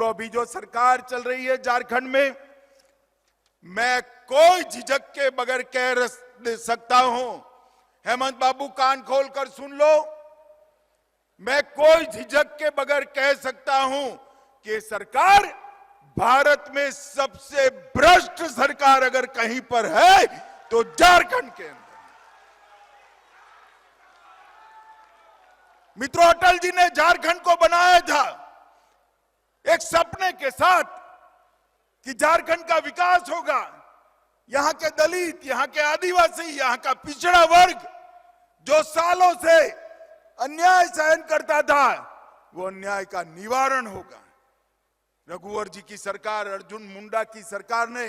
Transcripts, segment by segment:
मित्रों, अभी जो सरकार चल रही है झारखंड में, मैं कोई झिझक के बगैर कह सकता हूं, हेमंत बाबू कान खोलकर सुन लो, मैं कोई झिझक के बगैर कह सकता हूं कि सरकार भारत में सबसे भ्रष्ट सरकार अगर कहीं पर है तो झारखंड के अंदर। मित्रों, अटल जी ने झारखंड को बनाया था एक सपने के साथ कि झारखंड का विकास होगा, यहां के दलित, यहां के आदिवासी, यहां का पिछड़ा वर्ग जो सालों से अन्याय सहन करता था, वो अन्याय का निवारण होगा। रघुवर जी की सरकार, अर्जुन मुंडा की सरकार ने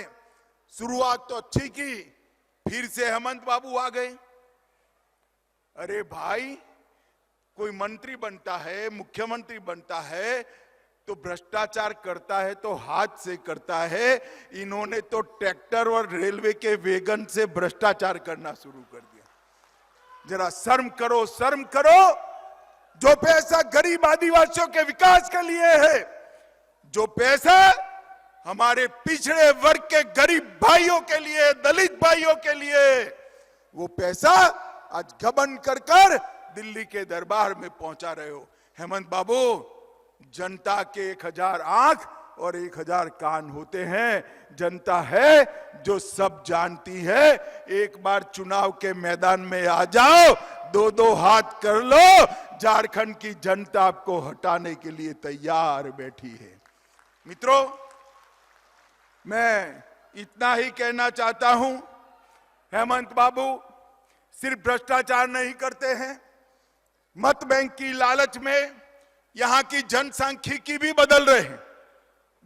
शुरुआत तो अच्छी की, फिर से हेमंत बाबू आ गए। अरे भाई, कोई मंत्री बनता है, मुख्यमंत्री बनता है तो भ्रष्टाचार करता है तो हाथ से करता है। इन्होंने तो ट्रैक्टर और रेलवे के वैगन से भ्रष्टाचार करना शुरू कर दिया। जरा शर्म करो, शर्म करो। जो पैसा गरीब आदिवासियों के विकास के लिए है, जो पैसा हमारे पिछड़े वर्ग के गरीब भाइयों के लिए, दलित भाइयों के लिए, वो पैसा आज घमंड कर दिल्ली के दरबार में पहुंचा रहे हो। हेमंत बाबू, जनता के 1000 आंख और 1000 कान होते हैं। जनता है जो सब जानती है। एक बार चुनाव के मैदान में आ जाओ, 2-2 हाथ कर लो, झारखंड की जनता आपको हटाने के लिए तैयार बैठी है। मित्रों, मैं इतना ही कहना चाहता हूं, हेमंत बाबू सिर्फ भ्रष्टाचार नहीं करते हैं, मत बैंक की लालच में यहां की जनसांख्यिकी भी बदल रहे हैं,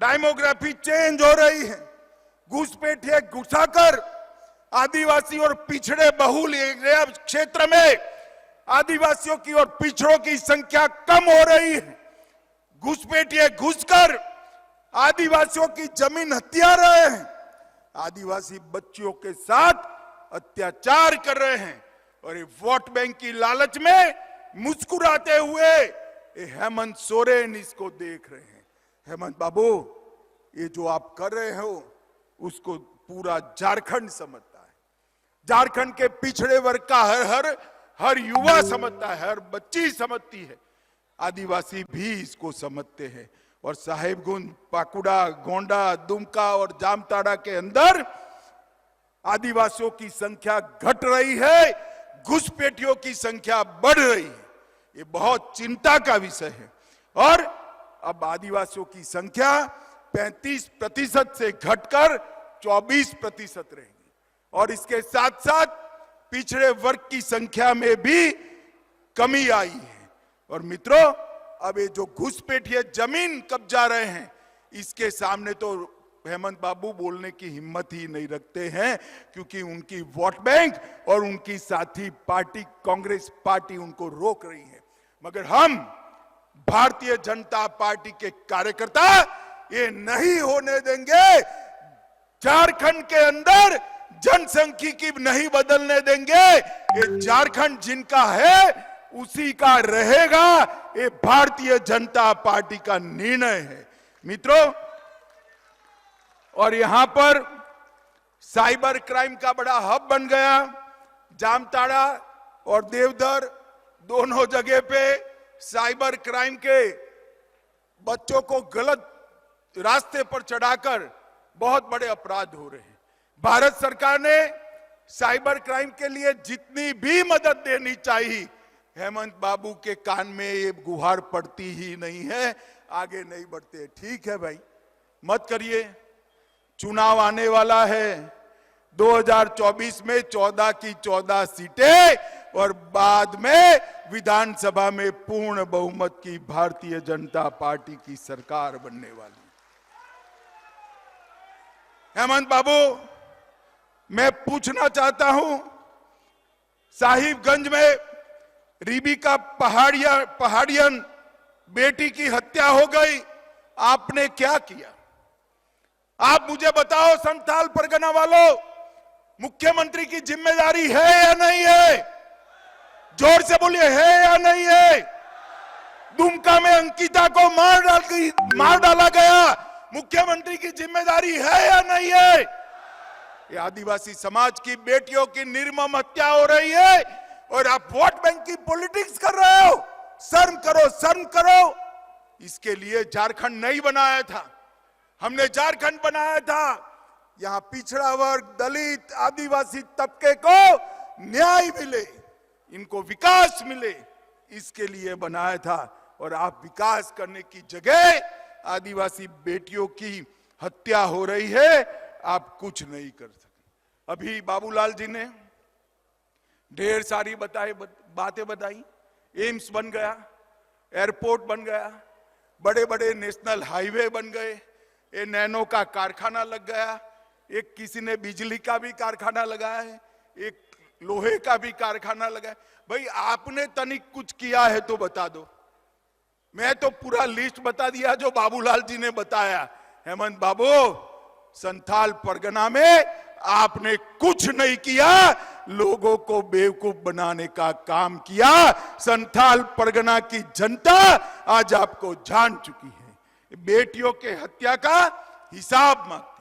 डेमोग्राफी चेंज हो रही है। घुसपैठिए घुसाकर आदिवासी और पिछड़े बहुल क्षेत्र में आदिवासियों की और पिछड़ों की संख्या कम हो रही है। घुसपैठिए घुसकर आदिवासियों की जमीन हथिया रहे हैं, आदिवासी बच्चियों के साथ अत्याचार कर रहे हैं, और ये वोट बैंक की लालच में मुस्कुराते हुए हेमंत सोरेन इसको देख रहे हैं। हेमंत बाबू, ये जो आप कर रहे हो उसको पूरा झारखंड समझता है। झारखंड के पिछड़े वर्ग का हर युवा समझता है, हर बच्ची समझती है, आदिवासी भी इसको समझते हैं। और साहेबगंज, पाकुड़ा, गोंडा, दुमका और जामताड़ा के अंदर आदिवासियों की संख्या घट रही है, घुसपैठियों की संख्या बढ़ रही है। ये बहुत चिंता का विषय है। और अब आदिवासियों की संख्या 35% से घटकर 24% रहेगी, और इसके साथ साथ पिछड़े वर्ग की संख्या में भी कमी आई है। और मित्रों, अब ये जो घुसपैठिए जमीन कब्जा रहे हैं, इसके सामने तो हेमंत बाबू बोलने की हिम्मत ही नहीं रखते हैं, क्योंकि उनकी वोट बैंक और उनकी साथी पार्टी कांग्रेस पार्टी उनको रोक रही है। मगर हम भारतीय जनता पार्टी के कार्यकर्ता ये नहीं होने देंगे। झारखंड के अंदर जनसंख्यिकी नहीं बदलने देंगे। ये झारखंड जिनका है उसी का रहेगा। ये भारतीय जनता पार्टी का निर्णय है। मित्रों, और यहां पर साइबर क्राइम का बड़ा हब बन गया। जामताड़ा और देवधर दोनों जगह पे साइबर क्राइम के बच्चों को गलत रास्ते पर चढ़ाकर बहुत बड़े अपराध हो रहे हैं। भारत सरकार ने साइबर क्राइम के लिए जितनी भी मदद देनी चाहिए, हेमंत बाबू के कान में ये गुहार पड़ती ही नहीं है, आगे नहीं बढ़ते। ठीक है भाई, मत करिए। चुनाव आने वाला है 2024 में 14 की 14 सीटें, और बाद में विधानसभा में पूर्ण बहुमत की भारतीय जनता पार्टी की सरकार बनने वाली। हेमंत बाबू, मैं पूछना चाहता हूं, साहिबगंज में रीबी का पहाड़ियन बेटी की हत्या हो गई, आपने क्या किया? आप मुझे बताओ, संथाल परगना वालों, मुख्यमंत्री की जिम्मेदारी है या नहीं है? जोर से बोलिए, है या नहीं है? दुमका में अंकिता को मार डाला गया, मुख्यमंत्री की जिम्मेदारी है या नहीं है? ये आदिवासी समाज की बेटियों की निर्मम हत्या हो रही है और आप वोट बैंक की पॉलिटिक्स कर रहे हो। शर्म करो, शर्म करो। इसके लिए झारखंड नहीं बनाया था, हमने झारखंड बनाया था। यहां पिछड़ा वर्ग, दलित, आदिवासी तबके को न्याय मिले, इनको विकास मिले, इसके लिए बनाया था। और आप विकास करने की जगह आदिवासी बेटियों की हत्या हो रही है, आप कुछ नहीं कर सकते। अभी बाबूलाल जी ने ढेर सारी बातें बताई। एम्स बन गया, एयरपोर्ट बन गया, बड़े बड़े नेशनल हाईवे बन गए, ये नैनो का कारखाना लग गया, एक किसी ने बिजली का भी कारखाना लगाया है, एक लोहे का भी कारखाना लगाया। भाई आपने तनिक कुछ किया है तो बता दो। मैं तो पूरा लिस्ट बता दिया जो बाबूलाल जी ने बताया। हेमंत बाबू, संथाल परगना में आपने कुछ नहीं किया, लोगों को बेवकूफ बनाने का काम किया। संथाल परगना की जनता आज आपको जान चुकी है। बेटियों के हत्या का हिसाब मत